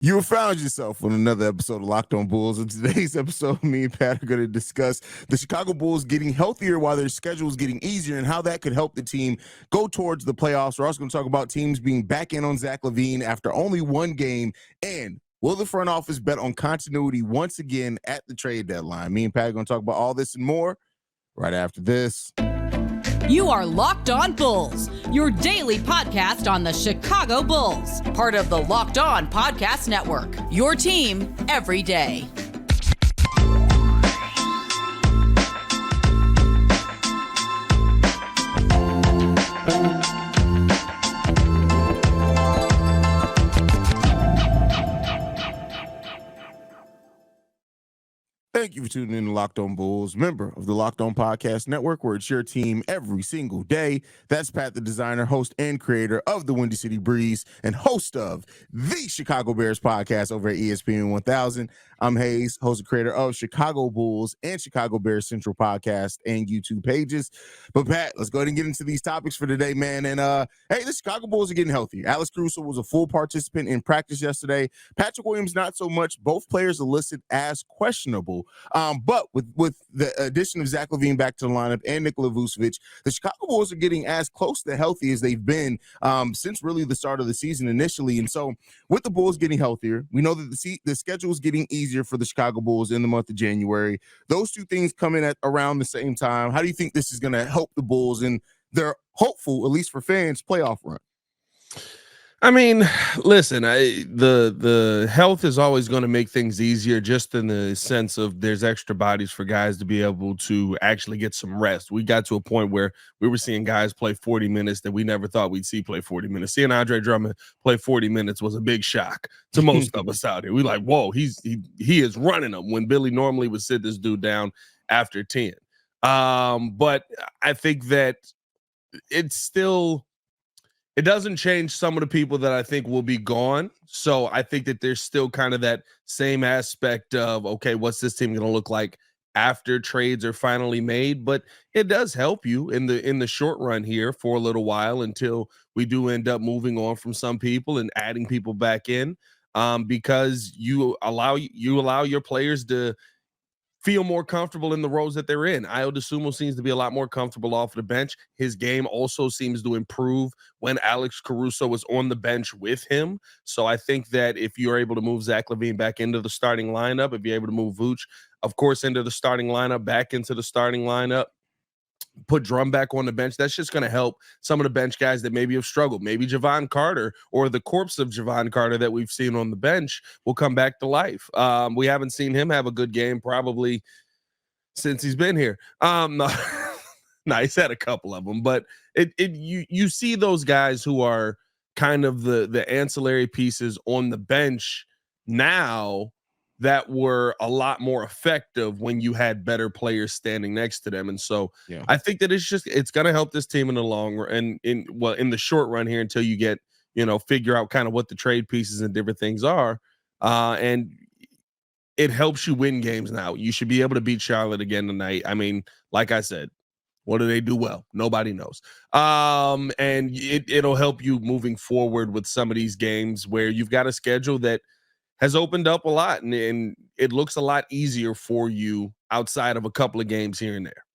You have found yourself on another episode of Locked On Bulls. In today's episode, me and Pat are going to discuss the Chicago Bulls getting healthier while their schedule is getting easier and how that could help the team go towards the playoffs. We're also going to talk about teams being back in on Zach LaVine after only one game. And will the front office bet on continuity once again at the trade deadline? Me and Pat are going to talk about all this and more right after this. You are Locked On Bulls, your daily podcast on the Chicago Bulls, part of the Locked On Podcast Network, your team every day. Thank you for tuning in to Locked On Bulls, member of the Locked On Podcast Network, where it's your team every single day. That's Pat the Designer, host and creator of the Windy City Breeze and host of the Chicago Bears podcast over at ESPN 1000. I'm Haize, host and creator of Chicago Bulls and Chicago Bears Central podcast and YouTube pages. But Pat, let's go ahead and get into these topics for today, man. And hey, the Chicago Bulls are getting healthy. Alex Caruso was a full participant in practice yesterday. Patrick Williams, not so much. Both players are listed as questionable. But with the addition of Zach LaVine back to the lineup and Nikola Vucevic, the Chicago Bulls are getting as close to healthy as they've been since really the start of the season initially. And so with the Bulls getting healthier, we know that the schedule is getting easier for the Chicago Bulls in the month of January. Those two things come in at around the same time. How do you think this is going to help the Bulls in their hopeful, at least for fans, playoff run? I mean, listen, the health is always going to make things easier, just in the sense of there's extra bodies for guys to be able to actually get some rest. We got to a point where we were seeing guys play 40 minutes that we never thought we'd see play 40 minutes. Seeing Andre Drummond play 40 minutes was a big shock to most of us out here. We like, whoa, he is running them, when Billy normally would sit this dude down after 10. But I think that it doesn't change some of the people that I think will be gone. So I think that there's still kind of that same aspect of, okay, what's this team going to look like after trades are finally made? But it does help you in the short run here for a little while, until we do end up moving on from some people and adding people back in, because you allow your players to feel more comfortable in the roles that they're in. Ayo Dosunmu seems to be a lot more comfortable off the bench. His game also seems to improve when Alex Caruso was on the bench with him. So I think that if you're able to move Zach LaVine back into the starting lineup, if you're able to move Vooch, of course, into the starting lineup, back into the starting lineup, put Drum back on the bench, that's just going to help some of the bench guys that maybe have struggled. Maybe Javon Carter, or the corpse of Javon Carter that we've seen on the bench, will come back to life. We haven't seen him have a good game probably since he's been here. No, he's had a couple of them, but you see those guys who are kind of the ancillary pieces on the bench now that were a lot more effective when you had better players standing next to them. And so yeah, I think that it's going to help this team in the long run, and in the short run here, until you get, figure out kind of what the trade pieces and different things are. And it helps you win games now. You should be able to beat Charlotte again tonight. I mean, like I said, what do they do well? Nobody knows. And it'll help you moving forward with some of these games where you've got a schedule that has opened up a lot, and it looks a lot easier for you outside of a couple of games here and there.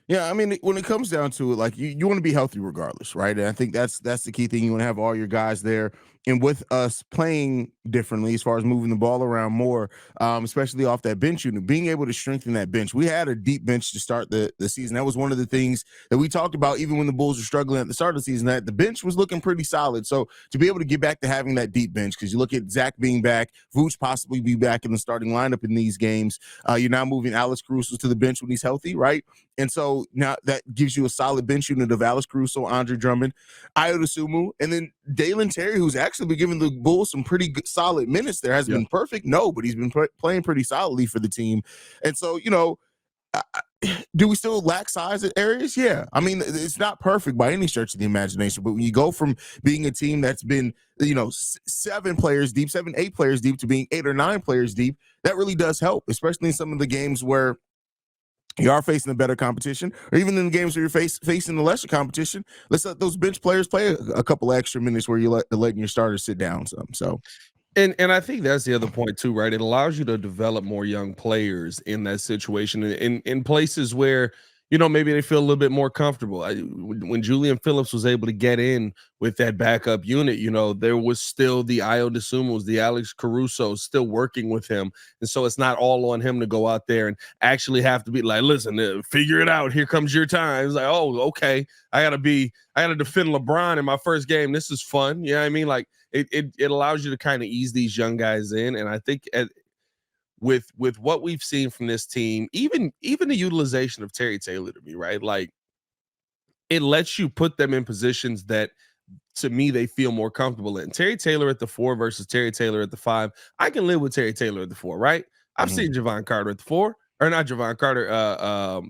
Yeah, I mean, when it comes down to it, like you want to be healthy regardless, right? And I think that's the key thing. You want to have all your guys there. And with us playing differently as far as moving the ball around more, especially off that bench unit, being able to strengthen that bench. We had a deep bench to start the season. That was one of the things that we talked about even when the Bulls were struggling at the start of the season, that the bench was looking pretty solid. So to be able to get back to having that deep bench, because you look at Zach being back, Vooch possibly be back in the starting lineup in these games. You're now moving Alex Caruso to the bench when he's healthy, right? And so now that gives you a solid bench unit of Alex Caruso, Andre Drummond, Ayo Dosunmu, and then Dalen Terry, who's actually been giving the Bulls some pretty good, solid minutes there. Has been perfect? No, but he's been playing pretty solidly for the team. And so, do we still lack size at areas? Yeah. I mean, it's not perfect by any stretch of the imagination, but when you go from being a team that's been, 7 players deep, 8 players deep, to being 8 or 9 players deep, that really does help, especially in some of the games where you are facing a better competition, or even in the games where you're facing the lesser competition. Let's let those bench players play a couple extra minutes where you're letting your starters sit down some. So And I think that's the other point too, right? It allows you to develop more young players in that situation, in places where maybe they feel a little bit more comfortable. When Julian Phillips was able to get in with that backup unit, there was still the Ayo Dosunmus, the Alex Caruso still working with him, and so it's not all on him to go out there and actually have to be like, listen, figure it out. Here comes your time. It's like, oh, okay, I gotta defend LeBron in my first game. This is fun. You know what I mean? Like it allows you to kind of ease these young guys in, and I think with what we've seen from this team, even the utilization of Terry Taylor to me, right? Like it lets you put them in positions that to me they feel more comfortable in. Terry Taylor at the 4 versus Terry Taylor at the 5. I can live with Terry Taylor at the 4, right? I've seen Javon Carter at the 4, or not Javon Carter,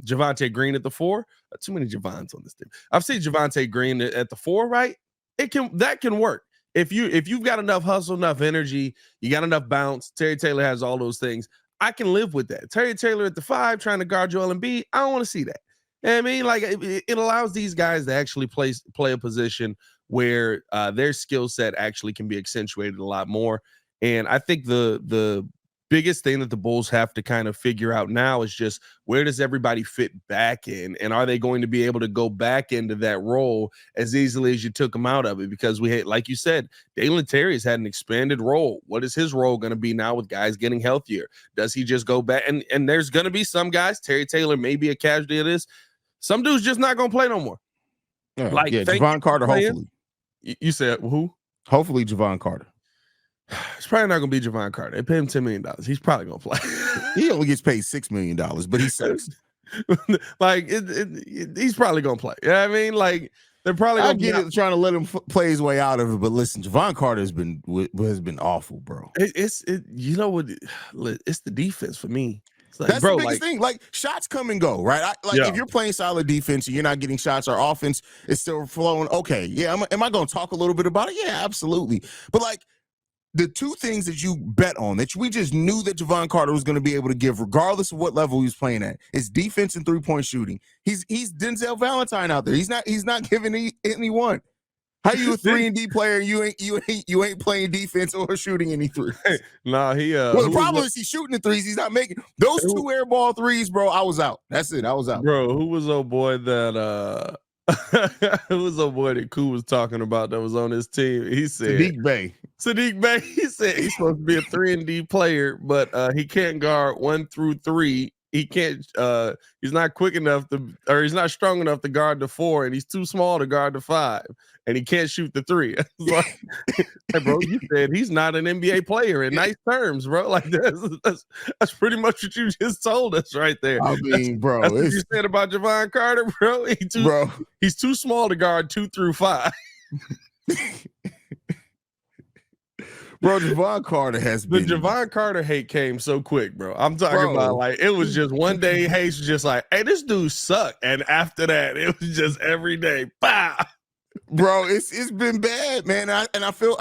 Javonte Green at the 4. Too many Javons on this team. I've seen Javonte Green at the 4, right? That can work. If you've got enough hustle, enough energy, you got enough bounce, Terry Taylor has all those things. I can live with that. Terry Taylor at the 5 trying to guard Joel Embiid, I don't want to see that. You know what I mean? Like it allows these guys to actually play a position where their skill set actually can be accentuated a lot more. And I think the biggest thing that the Bulls have to kind of figure out now is just where does everybody fit back in, and are they going to be able to go back into that role as easily as you took them out of it? Because like you said, Dalen Terry's had an expanded role. What is his role going to be now with guys getting healthier? Does he just go back? And there's going to be some guys, Terry Taylor may be a casualty of this. Some dudes just not going to play no more. Yeah, Javon Carter, hopefully. You said who? Hopefully Javon Carter. It's probably not going to be Javon Carter. They pay him $10 million. He's probably going to play. He only gets paid $6 million, but he sucks. Like he's probably going to play. You know what I mean? Like they're probably going to get it, trying to let him play his way out of it. But listen, Javon Carter has been awful, bro. You know what? It's the defense for me. Like, that's the biggest thing. Like shots come and go, right? If you're playing solid defense and you're not getting shots, or offense is still flowing. Okay, yeah. Am I going to talk a little bit about it? Yeah, absolutely. But like the two things that you bet on that we just knew that Javon Carter was going to be able to give, regardless of what level he was playing at, is defense and 3-point shooting. He's Denzel Valentine out there. He's not giving anyone. How you a 3-and-D player? You ain't playing defense or shooting any threes. Nah, well, the problem is he's shooting the threes. He's not making those 2 air ball threes, bro. I was out. That's it. I was out. Bro, who was old boy that who was old boy that Koo was talking about that was on his team? He said Sadiq Bey. He said he's supposed to be a 3-and-D player, but he can't guard 1 through 3. He can't he's not quick enough or he's not strong enough to guard the 4, and he's too small to guard the 5, and he can't shoot the 3. Like, hey, bro, you said he's not an NBA player in nice terms, bro. Like that's pretty much what you just told us right there. I mean, bro, that's what you said about Javon Carter, bro. He's too small to guard 2 through 5. Bro, Javon Carter has been. The Javon Carter hate came so quick, bro. I'm talking about like it was just one day. Haize was just like, "Hey, this dude suck," and after that, it was just every day. Bah! Bro, it's been bad, man. I feel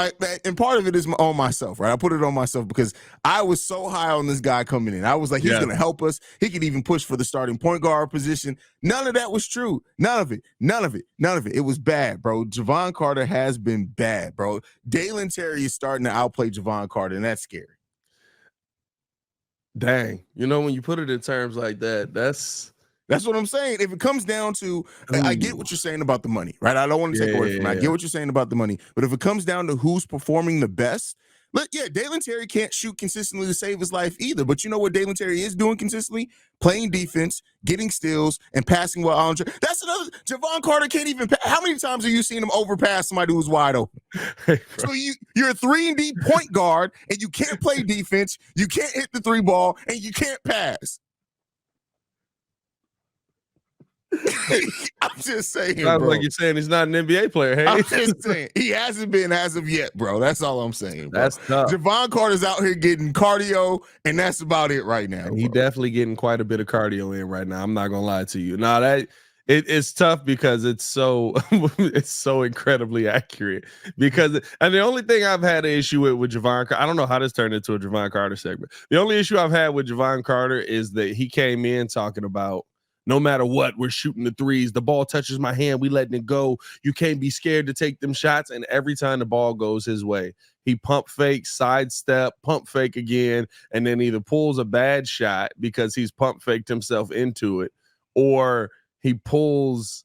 and part of it is on myself, right? I put it on myself because I was so high on this guy coming in. I was like, he's going to help us. He could even push for the starting point guard position. None of that was true. None of it. It was bad, bro. Javon Carter has been bad, bro. Dalen Terry is starting to outplay Javon Carter, and that's scary. Dang. When you put it in terms like that, that's what I'm saying. If it comes down to, I get what you're saying about the money, right? I don't want to take away from it. I get what you're saying about the money. But if it comes down to who's performing the best, Dalen Terry can't shoot consistently to save his life either. But you know what Dalen Terry is doing consistently? Playing defense, getting steals, and passing well on. That's another. Javon Carter can't even pass. How many times have you seen him overpass somebody who's wide open? Hey, so you're a 3-and-D point guard, and you can't play defense, you can't hit the 3 ball, and you can't pass. I'm just saying, sounds bro. Like you're saying he's not an NBA player. Hey, I'm just saying he hasn't been as of yet, bro. That's all I'm saying. Bro. That's tough. Javon Carter's out here getting cardio, and that's about it right now. He's definitely getting quite a bit of cardio in right now. I'm not gonna lie to you. No, it's tough because it's so incredibly accurate. And the only thing I've had an issue with Javon, I don't know how this turned into a Javon Carter segment. The only issue I've had with Javon Carter is that he came in talking about No matter what, we're shooting the threes. The ball touches my hand, we letting it go. You can't be scared to take them shots. And every time the ball goes his way, he pump fake, sidestep, pump fake again, and then either pulls a bad shot because he's pump faked himself into it, or he passes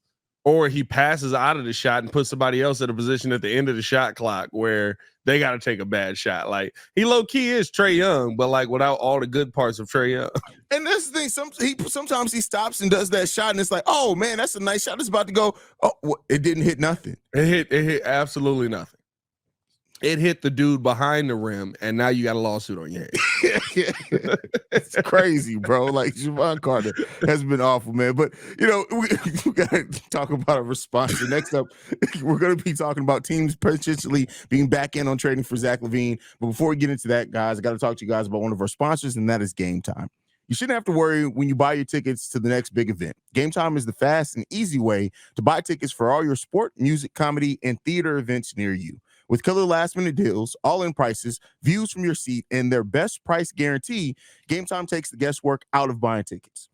out of the shot and puts somebody else in a position at the end of the shot clock where they got to take a bad shot. Like, he low key is Trae Young, but like without all the good parts of Trae Young. And that's the thing. Sometimes he stops and does that shot, and it's like, oh man, that's a nice shot. It's about to go. Oh, it didn't hit nothing. It hit absolutely nothing. It hit the dude behind the rim, and now you got a lawsuit on your head. It's crazy, bro. Like, Javon Carter has been awful, man. But, we got to talk about a response. So next up, we're going to be talking about teams potentially being back in on trading for Zach LaVine. But before we get into that, guys, I got to talk to you guys about one of our sponsors, and that is Gametime. You shouldn't have to worry when you buy your tickets to the next big event. Gametime is the fast and easy way to buy tickets for all your sport, music, comedy, and theater events near you. With killer last-minute deals, all-in prices, views from your seat, and their best price guarantee, Gametime takes the guesswork out of buying tickets.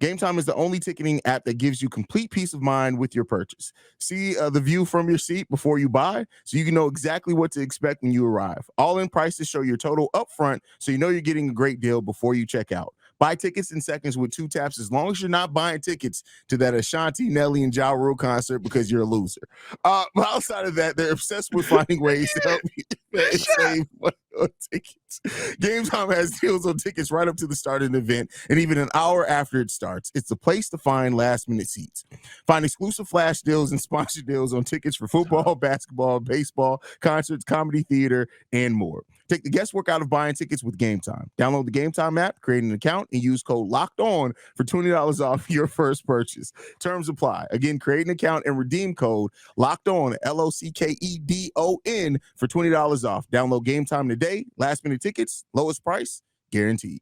Gametime is the only ticketing app that gives you complete peace of mind with your purchase. See the view from your seat before you buy, so you can know exactly what to expect when you arrive. All-in prices show your total upfront, so you know you're getting a great deal before you check out. Buy tickets in seconds with 2 taps, as long as you're not buying tickets to that Ashanti, Nelly, and Ja Rule concert because you're a loser. But outside of that, they're obsessed with finding ways to help you save money on tickets. Gametime has deals on tickets right up to the start of the event and even an hour after it starts. It's the place to find last-minute seats. Find exclusive flash deals and sponsor deals on tickets for football, basketball, baseball, concerts, comedy, theater, and more. Take the guesswork out of buying tickets with Gametime. Download the Gametime app, create an account, and use code LOCKEDON for $20 off your first purchase. Terms apply. Again, create an account and redeem code LOCKEDON, LOCKEDON, for $20 off. Download Gametime today. Last minute tickets, lowest price, guaranteed.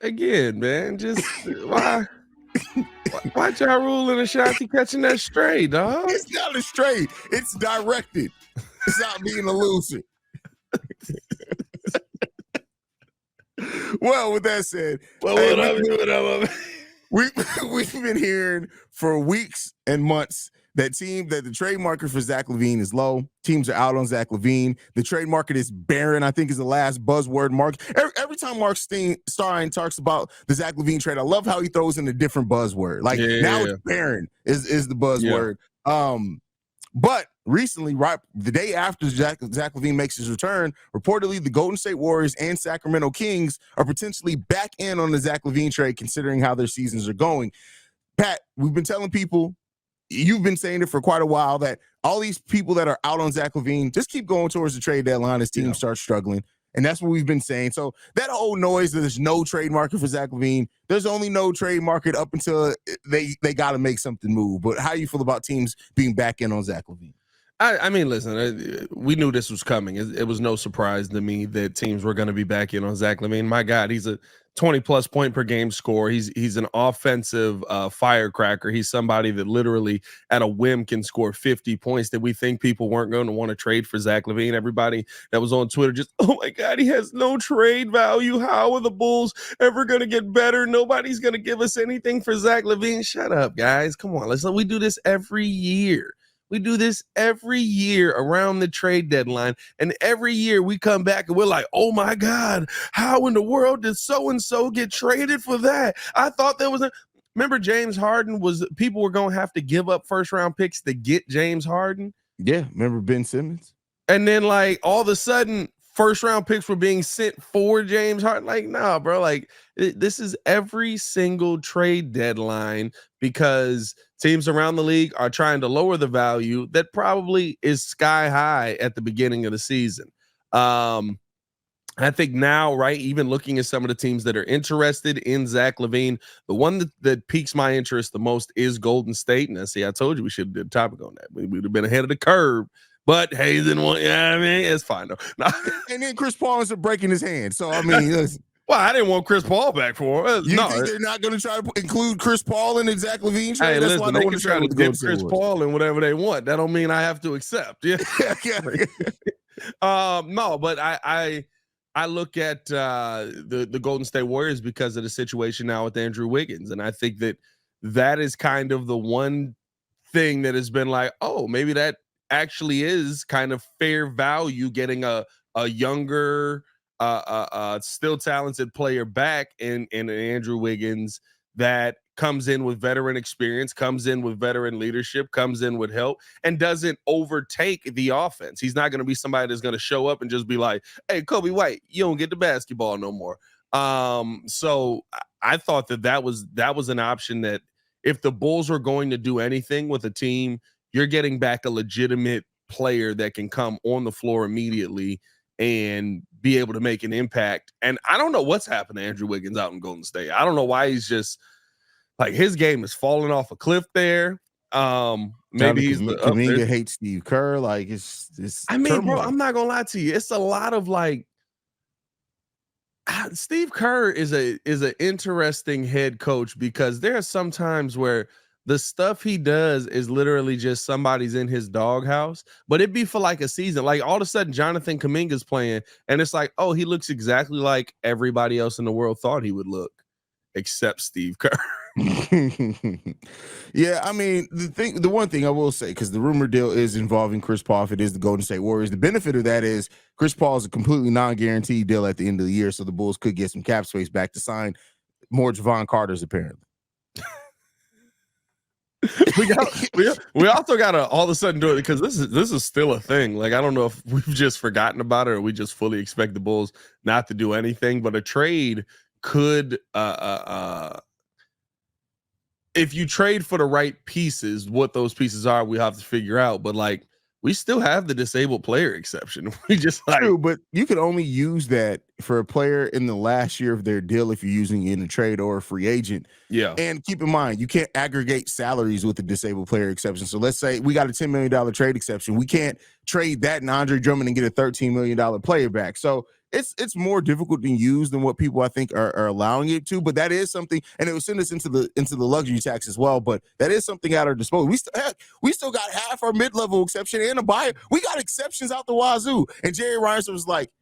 Again, man, just why Ja Rule and Ashanti catching that stray, dog? It's not a stray. It's directed. It's not being a loser. Well, with that said, we've been hearing for weeks and months that the trade market for Zach LaVine is low. Teams are out on Zach LaVine. The trade market is barren, I think, is the last buzzword. Every time Mark Stein talks about the Zach LaVine trade, I love how he throws in a different buzzword. Like, now it's barren is the buzzword. Yeah. But recently, right the day after Zach LaVine makes his return, reportedly the Golden State Warriors and Sacramento Kings are potentially back in on the Zach LaVine trade, considering how their seasons are going. Pat, we've been telling people, you've been saying it for quite a while, that all these people that are out on Zach LaVine just keep going towards the trade deadline as teams start struggling. And that's what we've been saying. So that whole noise that there's no trade market for Zach LaVine, there's only no trade market up until they got to make something move. But how do you feel about teams being back in on Zach LaVine? I mean, listen, we knew this was coming. It was no surprise to me that teams were going to be back in on Zach LaVine. My God, he's a 20-plus point per game scorer. He's an offensive firecracker. He's somebody that literally at a whim can score 50 points, that we think people weren't going to want to trade for Zach LaVine. Everybody that was on Twitter just, oh my God, he has no trade value. How are the Bulls ever going to get better? Nobody's going to give us anything for Zach LaVine. Shut up, guys. Come on. We do this every year. We do this every year around the trade deadline, and every year we come back and we're like, oh my God, how in the world did so-and-so get traded for that? I thought there was remember James Harden people were going to have to give up first-round picks to get James Harden? Yeah, remember Ben Simmons? And then, like, all of a sudden, first-round picks were being sent for James Harden. Like, nah, bro, like, this is every single trade deadline because teams around the league are trying to lower the value that probably is sky high at the beginning of the season. I think now, right, even looking at some of the teams that are interested in Zach LaVine, the one that piques my interest the most is Golden State. And I told you we should have did a topic on that. We would have been ahead of the curve. But Haize didn't want, I mean, it's fine though. And then Chris Paul ends up breaking his hand. So, I mean, well, I didn't want Chris Paul back for it. You think they're not going to try to include Chris Paul in the Zach LaVine trade? Hey, That's listen, why they can try to dip Chris Paul in whatever they want. That don't mean I have to accept. Yeah. Yeah. No, but I look at the Golden State Warriors because of the situation now with Andrew Wiggins, and I think that is kind of the one thing that has been like, oh, maybe that actually is kind of fair value, getting a younger, still talented player back in Andrew Wiggins that comes in with veteran experience, comes in with veteran leadership, comes in with help, and doesn't overtake the offense. He's not going to be somebody that's going to show up and just be like, hey, Kobe White, you don't get the basketball no more. So I thought that was an option that if the Bulls were going to do anything with a team, you're getting back a legitimate player that can come on the floor immediately and be able to make an impact. And I don't know what's happened to Andrew Wiggins out in Golden State. I don't know why he's just like, his game is falling off a cliff there. Maybe he's Kuminga hates Steve Kerr. Like it's I mean, turmoil. bro, I'm not gonna lie to you. It's a lot of like, Steve Kerr is an interesting head coach, because there are some times where the stuff he does is literally just somebody's in his doghouse, but it'd be for like a season. Like all of a sudden Jonathan Kuminga's playing and it's like, oh, he looks exactly like everybody else in the world thought he would look, except Steve Kerr. Yeah, I mean, the one thing I will say, because the rumor deal is involving Chris Paul, if it is the Golden State Warriors, the benefit of that is Chris Paul is a completely non-guaranteed deal at the end of the year, so the Bulls could get some cap space back to sign more Javon Carters, apparently. we also gotta all of a sudden do it, because this is still a thing. Like, I don't know if we've just forgotten about it or we just fully expect the Bulls not to do anything, but a trade could if you trade for the right pieces, what those pieces are, we have to figure out. But like, we still have the disabled player exception. We just like, true, but you can only use that for a player in the last year of their deal if you're using it in a trade or a free agent. Yeah. And keep in mind, you can't aggregate salaries with the disabled player exception. So let's say we got a $10 million trade exception. We can't trade that in Andre Drummond and get a $13 million player back. So it's more difficult to use than what people I think are allowing it to. But that is something, and it will send us into the luxury tax as well. But that is something at our disposal. We still got half our mid-level exception and a buyer. We got exceptions out the wazoo. And Jerry Reinsdorf was like,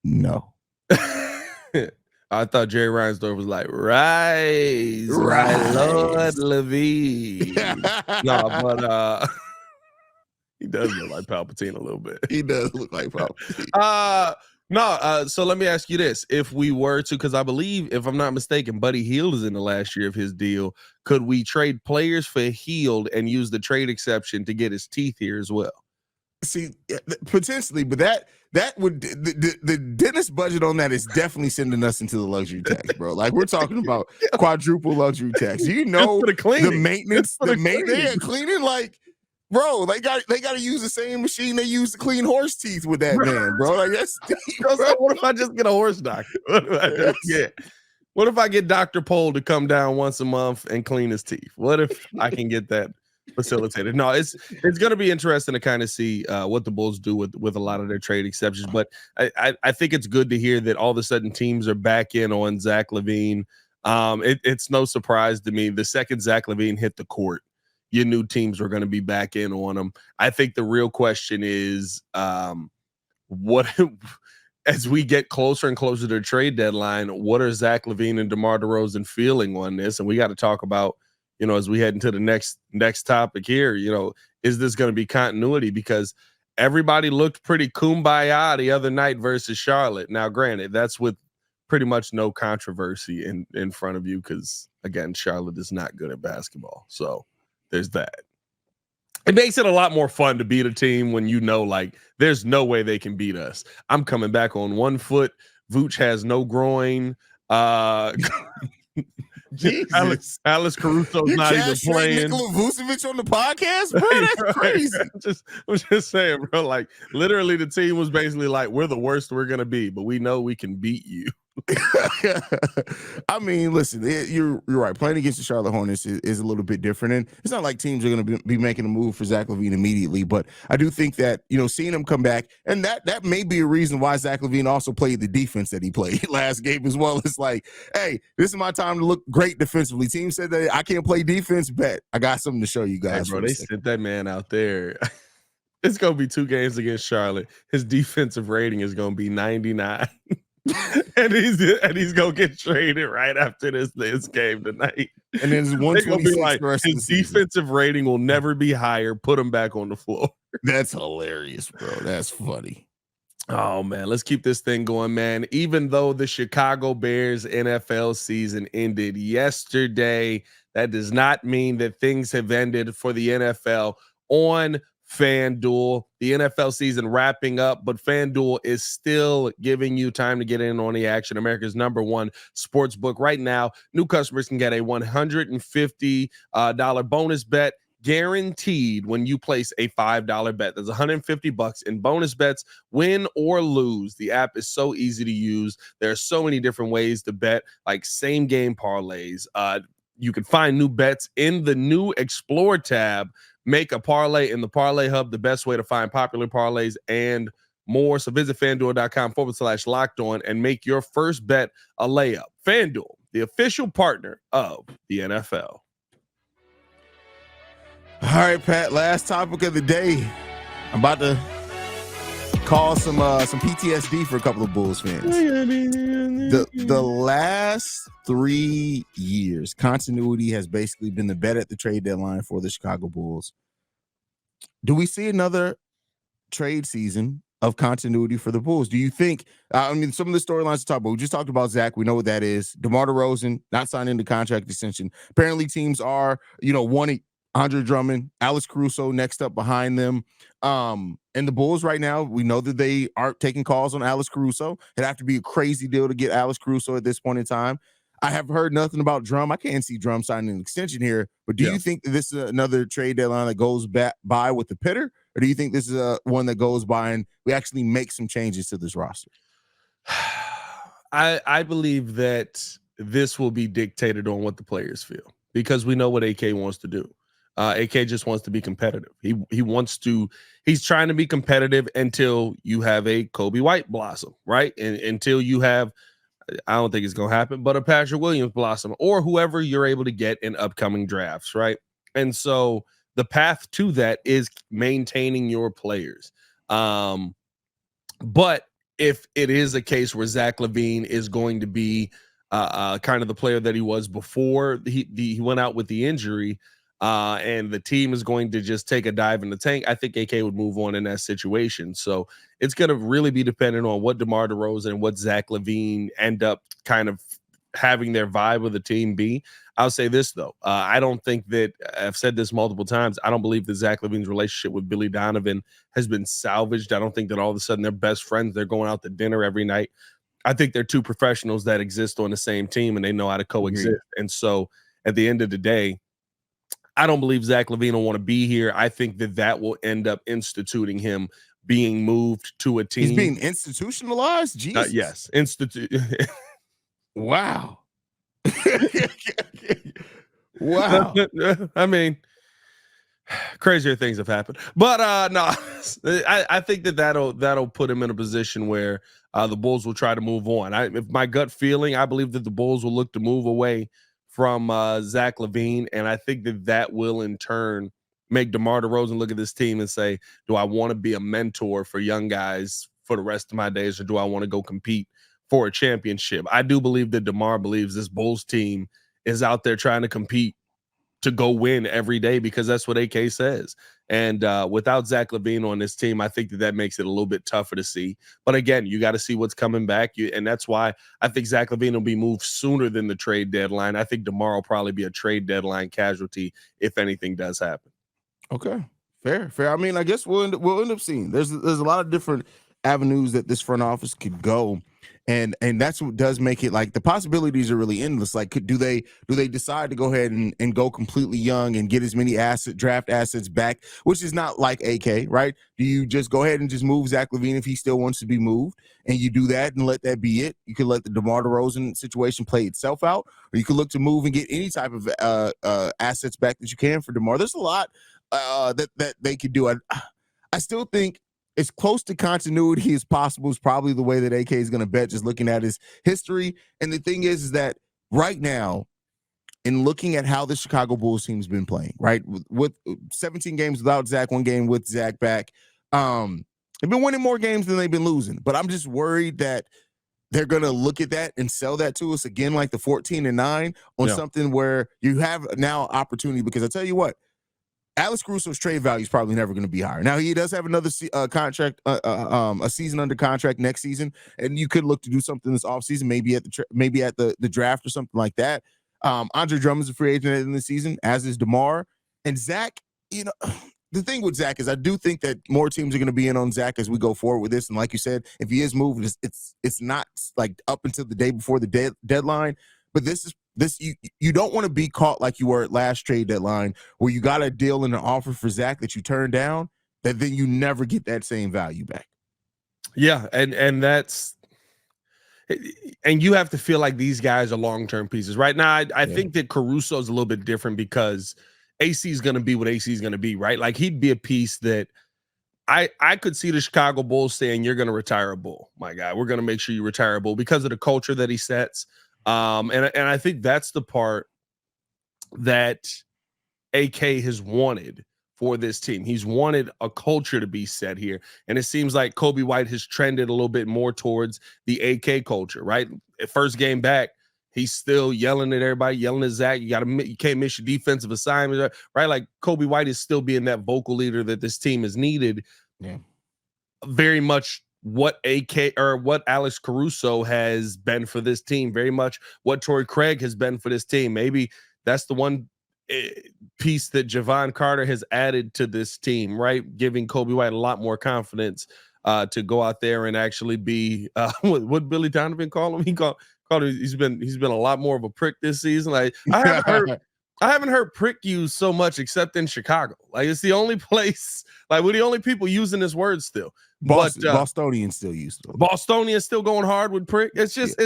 no. I thought Jerry Reinsdorf was like, rise, my Lord LaVine. No, but he does look like Palpatine a little bit. He does look like Palpatine. So let me ask you this. If we were to, because I believe, if I'm not mistaken, Buddy Hield is in the last year of his deal. Could we trade players for Hield and use the trade exception to get his teeth here as well? See, potentially, but that would the dentist budget on that is definitely sending us into the luxury tax, bro. Like, we're talking about quadruple luxury tax. You know, the maintenance, cleaning, like, bro, they got to use the same machine they use to clean horse teeth with that man, bro. Like, that's so what if I just get a horse doctor? What if I get Dr. Pole to come down once a month and clean his teeth? What if I can get that facilitated? No, it's going to be interesting to kind of see what the Bulls do with a lot of their trade exceptions. But I think it's good to hear that all of a sudden teams are back in on Zach LaVine. It's no surprise to me. The second Zach LaVine hit the court, you knew teams were going to be back in on him. I think the real question is what as we get closer and closer to the trade deadline, what are Zach LaVine and DeMar DeRozan feeling on this? And we got to talk about, you know, as we head into the next topic here, you know, is this going to be continuity? Because everybody looked pretty kumbaya the other night versus Charlotte. Now, granted, that's with pretty much no controversy in front of you, because, again, Charlotte is not good at basketball. So there's that. It makes it a lot more fun to beat a team when you know, like, there's no way they can beat us. I'm coming back on 1 foot. Vooch has no groin. Jesus. Alice Caruso's not even playing. Nikola Vucevic on the podcast, bro. That's crazy. I'm just saying, bro. Like, literally, the team was basically like, "We're the worst we're gonna be, but we know we can beat you." I mean, listen, you're right. Playing against the Charlotte Hornets is a little bit different, and it's not like teams are going to be making a move for Zach LaVine immediately. But I do think that, you know, seeing him come back, and that may be a reason why Zach LaVine also played the defense that he played last game as well. It's like, hey, this is my time to look great defensively. Team said that I can't play defense. Bet I got something to show you guys. Hey, bro, they sent that man out there. It's going to be 2 games against Charlotte. His defensive rating is going to be 99. and he's gonna get traded right after this game tonight. And then it's They're gonna be 126 like, the rest of the his season. defensive rating will never be higher. Put him back on the floor. That's hilarious, bro. That's funny. Oh man, let's keep this thing going, man. Even though the Chicago Bears NFL season ended yesterday, that does not mean that things have ended for the NFL on FanDuel. The NFL season wrapping up, but FanDuel is still giving you time to get in on the action. America's #1 sportsbook. Right now, new customers can get a $150 bonus bet guaranteed when you place a $5 bet. There's $150 in bonus bets, win or lose. The app is so easy to use. There are so many different ways to bet, like same game parlays. You can find new bets in the new Explore tab. Make a parlay in the Parlay Hub, the best way to find popular parlays and more. So visit FanDuel.com/locked-on and make your first bet a layup. FanDuel, the official partner of the NFL. All right, Pat, last topic of the day. I'm about to call some PTSD for a couple of Bulls fans. The last 3 years, continuity has basically been the bet at the trade deadline for the Chicago Bulls. Do we see another trade season of continuity for the Bulls? Do you think, some of the storylines to talk about, we just talked about Zach. We know what that is. DeMar DeRozan not signing the contract extension. Apparently teams are, wanting Andre Drummond, Alex Caruso next up behind them. And the Bulls right now, we know that they aren't taking calls on Alex Caruso. It'd have to be a crazy deal to get Alex Caruso at this point in time. I have heard nothing about Drum. I can't see Drum signing an extension here. But do you think that this is another trade deadline that goes by with the pitter? Or do you think this is one that goes by and we actually make some changes to this roster? I believe that this will be dictated on what the players feel, because we know what AK wants to do. AK just wants to be competitive. He's trying to be competitive until you have a Kobe White blossom, right? And until you have, I don't think it's going to happen, but a Patrick Williams blossom or whoever you're able to get in upcoming drafts, right? And so the path to that is maintaining your players. But if it is a case where Zach LaVine is going to be kind of the player that he was before he went out with the injury, and the team is going to just take a dive in the tank, I think AK would move on in that situation. So it's going to really be dependent on what DeMar DeRozan and what Zach LaVine end up kind of having their vibe with the team be. I'll say this, though. I don't think that, I've said this multiple times, I don't believe that Zach LaVine's relationship with Billy Donovan has been salvaged. I don't think that all of a sudden they're best friends. They're going out to dinner every night. I think they're two professionals that exist on the same team and they know how to coexist. Mm-hmm. And so at the end of the day, I don't believe Zach LaVine will want to be here. I think that will end up instituting him being moved to a team. He's being institutionalized? Jesus. Yes. Wow. Wow. I mean, crazier things have happened. But no, I think that'll put him in a position where the Bulls will try to move on. If my gut feeling, I believe that the Bulls will look to move away from Zach LaVine, and I think that will in turn make DeMar DeRozan look at this team and say, do I want to be a mentor for young guys for the rest of my days, or do I want to go compete for a championship? I do believe that DeMar believes this Bulls team is out there trying to compete to go win every day, because that's what AK says. And without Zach LaVine on this team, I think that makes it a little bit tougher to see. But again, you got to see what's coming back. And that's why I think Zach LaVine will be moved sooner than the trade deadline. I think DeMar will probably be a trade deadline casualty if anything does happen. Okay, fair. I mean, I guess we'll end up seeing. There's a lot of different avenues that this front office could go. And that's what does make it, like, the possibilities are really endless. Like, do they decide to go ahead and go completely young and get as many draft assets back, which is not like AK, right? Do you just go ahead and just move Zach LaVine if he still wants to be moved, and you do that and let that be it? You could let the DeMar DeRozan situation play itself out, or you could look to move and get any type of assets back that you can for DeMar. There's a lot that they could do. I still think as close to continuity as possible is probably the way that AK is going to bet, just looking at his history. And the thing is that right now, in looking at how the Chicago Bulls team's been playing, right, with 17 games without Zach, 1 game with Zach back, they've been winning more games than they've been losing. But I'm just worried that they're going to look at that and sell that to us again, like the 14-9 on something where you have now opportunity. Because I tell you what, Alex Caruso's trade value is probably never going to be higher. Now he does have another contract, a season under contract next season, and you could look to do something this offseason, maybe at the draft or something like that. Andre Drummond's a free agent in the season, as is DeMar. And Zach, the thing with Zach is I do think that more teams are going to be in on Zach as we go forward with this. And like you said, if he is moved, it's not like up until the day before the deadline. But you don't want to be caught like you were at last trade deadline, where you got a deal and an offer for Zach that you turned down, that then you never get that same value back. Yeah, and that's and you have to feel like these guys are long-term pieces. Right now, I think that Caruso is a little bit different because AC is going to be what AC is going to be, right? Like he'd be a piece that I could see the Chicago Bulls saying, you're going to retire a Bull, my guy. We're going to make sure you retire a Bull because of the culture that he sets. And I think that's the part that AK has wanted for this team. He's wanted a culture to be set here. And it seems like Kobe White has trended a little bit more towards the AK culture, right? First game back, he's still yelling at everybody, yelling at Zach. You can't miss your defensive assignment, right? Like Kobe White is still being that vocal leader that this team has needed. Yeah. Very much what Alex Caruso has been for this team, very much what Torrey Craig has been for this team. Maybe that's the one piece that Javon Carter has added to this team, right? Giving Kobe White a lot more confidence to go out there and actually be what Billy Donovan called him. He called him, he's been a lot more of a prick this season. Like I haven't heard prick used so much except in Chicago. Like it's the only place, like we're the only people using this word still. Bostonians still used to. Bostonians still going hard with prick. It's just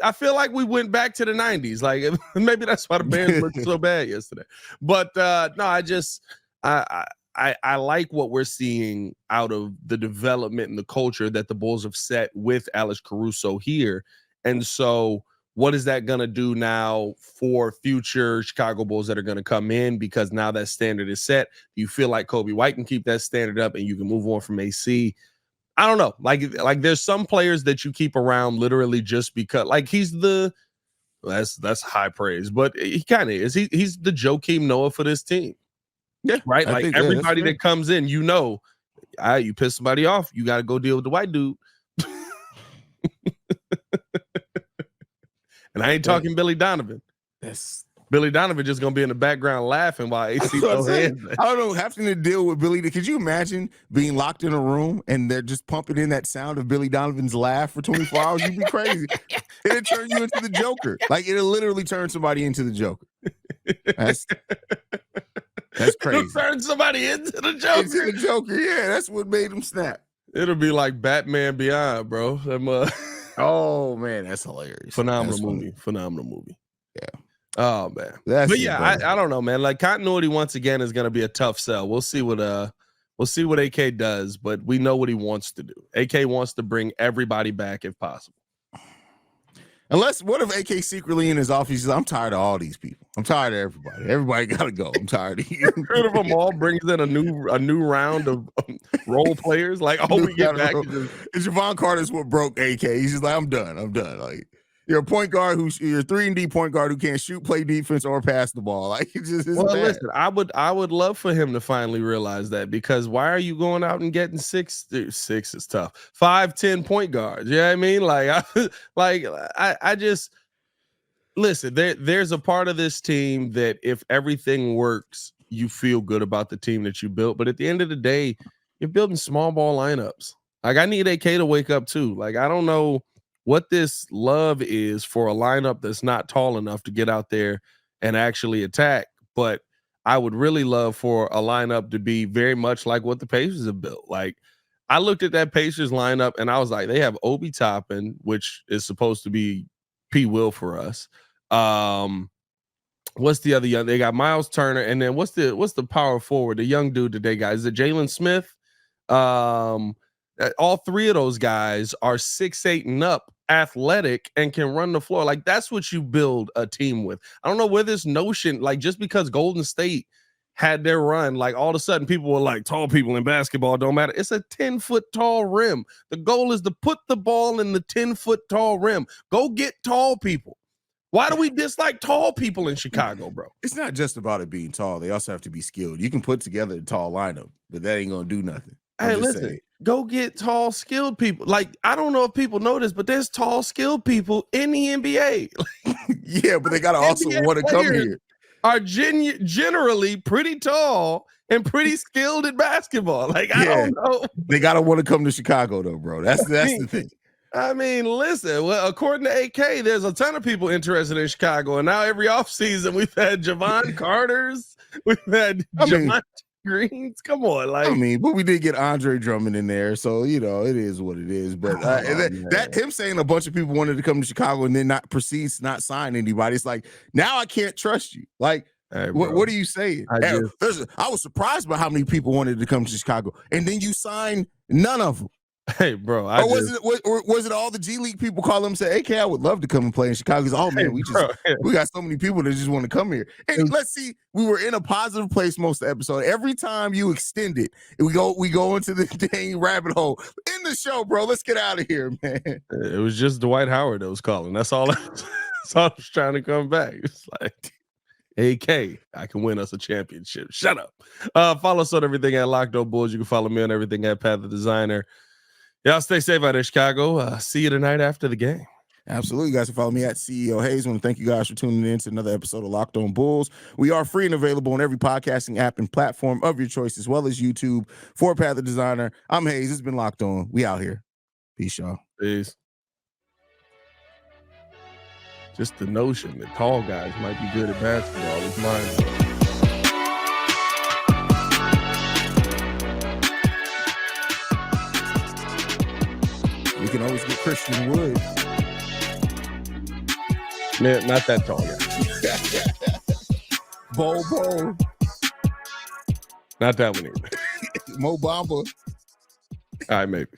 I feel like we went back to the 90s. Like maybe that's why the Bears looked so bad yesterday. But no, I like what we're seeing out of the development and the culture that the Bulls have set with Alex Caruso here. And so what is that going to do now for future Chicago Bulls that are going to come in? Because now that standard is set. Do you feel like Kobe White can keep that standard up and you can move on from AC? I don't know. Like there's some players that you keep around literally just because, like he's that's high praise, but he kind of is. He's the Joakim Noah for this team. Yeah. Right. Like everybody that comes in, you piss somebody off, you got to go deal with the white dude. And I ain't talking Billy Donovan. Billy Donovan just gonna be in the background laughing while AC goes in. I don't know, having to deal with Billy. Could you imagine being locked in a room and they're just pumping in that sound of Billy Donovan's laugh for 24 hours? You'd be crazy. It'll turn you into the Joker. Like it'll literally turn somebody into the Joker. That's crazy. It'll turn somebody into the Joker. Into the Joker. Yeah, that's what made him snap. It'll be like Batman Beyond, bro. Oh man, that's hilarious. Phenomenal movie. Yeah. Oh man. I don't know, man. Like continuity once again is gonna be a tough sell. We'll see what AK does, but we know what he wants to do. AK wants to bring everybody back if possible. What if AK secretly in his office says, I'm tired of all these people. I'm tired of everybody. Everybody gotta go. I'm tired of you. Rid of them all, brings in a new round of role players. Like, we get back. And Javon Carter's what broke AK. He's just like, I'm done. Like, you're a point guard you're a 3-and-D point guard who can't shoot, play defense, or pass the ball. Like, it's just bad. Listen, I would love for him to finally realize that, because why are you going out and getting six is tough. 5-10 point guards. You know what I mean? I just listen, there's a part of this team that if everything works, you feel good about the team that you built. But at the end of the day, you're building small ball lineups. Like I need AK to wake up too. Like I don't know what this love is for a lineup that's not tall enough to get out there and actually attack. But I would really love for a lineup to be very much like what the Pacers have built. Like I looked at that Pacers lineup and I was like, they have Obi Toppin, which is supposed to be P. Will for us. What's the other young? They got Miles Turner, and then what's the power forward? The young dude that they got, is it Jalen Smith? All three of those guys are 6'8" and up, athletic, and can run the floor. Like that's what you build a team with. I don't know where this notion, like just because Golden State had their run, like all of a sudden people were like, tall people in basketball don't matter. It's a 10-foot tall rim. The goal is to put the ball in the 10-foot tall rim. Go get tall people. Why do we dislike tall people in Chicago, bro? It's not just about it being tall. They also have to be skilled. You can put together a tall lineup, but that ain't going to do nothing. Hey, listen, go get tall, skilled people. Like, I don't know if people know this, but there's tall, skilled people in the NBA. Yeah, but they got to also want to come here. Are generally pretty tall and pretty skilled at basketball. Like, I don't know. They got to want to come to Chicago, though, bro. That's the thing. I mean, listen, well, according to AK, there's a ton of people interested in Chicago. And now every offseason, we've had Javon Carters. We've had Javon Greens. Come on. Like, I mean, but we did get Andre Drummond in there. So, you know, it is what it is. But that him saying a bunch of people wanted to come to Chicago and then not proceed to not sign anybody. It's like, now I can't trust you. Like, hey, what are you saying? I was surprised by how many people wanted to come to Chicago. And then you signed none of them. Hey, bro. Was it all the G League people call them and say, AK, I would love to come and play in Chicago? He's, oh, man, we got so many people that just want to come here. And let's see, we were in a positive place most of the episode. Every time you extend it, we go into the dang rabbit hole. In the show, bro, let's get out of here, man. It was just Dwight Howard that was calling. That's all I was trying to come back. It's like, AK, I can win us a championship. Shut up. Follow us on everything at Locked On Bulls. You can follow me on everything at Pat the Designer. Y'all stay safe out of Chicago. See you tonight after the game. Absolutely. You guys can follow me at CEO Haize. I want to thank you guys for tuning in to another episode of Locked On Bulls. We are free and available on every podcasting app and platform of your choice, as well as YouTube. For Pat the Designer, I'm Haize. It's been Locked On. We out here. Peace, y'all. Peace. Just the notion that tall guys might be good at basketball is mind-blowing. We can always get Christian Wood. Man, not that tall guy. Bo. Not that one either. Mo Bamba. All right, maybe.